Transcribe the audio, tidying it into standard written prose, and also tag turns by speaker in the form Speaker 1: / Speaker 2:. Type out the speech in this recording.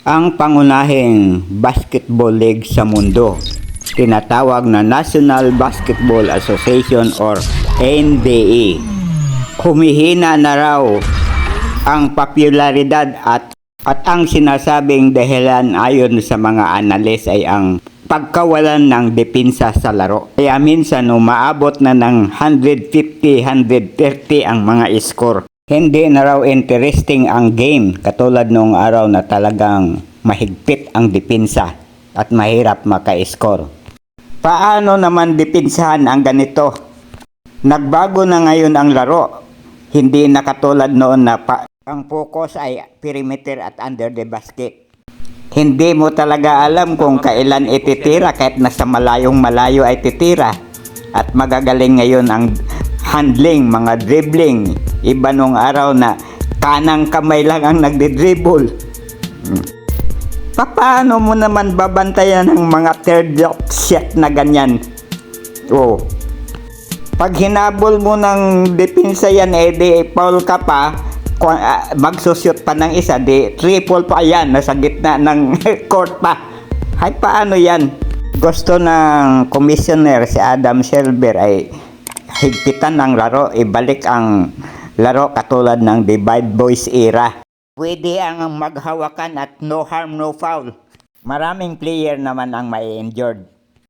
Speaker 1: Ang pangunahing basketball league sa mundo, tinatawag na National Basketball Association or NBA. Humihina na raw ang popularidad at ang sinasabing dahilan ayon sa mga analis ay ang pagkawalan ng depensa sa laro. Kaya minsan umaabot na ng 150-130 ang mga score. Hindi na raw interesting ang game katulad noong araw na talagang mahigpit ang depensa at mahirap maka-score. Paano naman depensahan ang ganito? Nagbago na ngayon ang laro. Hindi na katulad noon na ang focus ay perimeter at under the basket. Hindi mo talaga alam kung kailan ititira kahit nasa malayo ay titira. At magagaling ngayon ang handling, mga dribbling. Iba nung araw na kanang kamay lang ang nagde-dribble. Paano mo naman babantayan ng mga third shot na ganyan? Oh. Pag hinabol mo ng depensa yan, di foul ka pa, magsushoot pa ng isa, di triple pa yan, nasa gitna ng court pa. Ay, paano yan? Gusto ng commissioner si Adam Silver ay higpitan ng laro, ibalik ang laro katulad ng Divide Boys era. Pwede ang maghawakan at no harm, no foul. Maraming player naman ang may injured.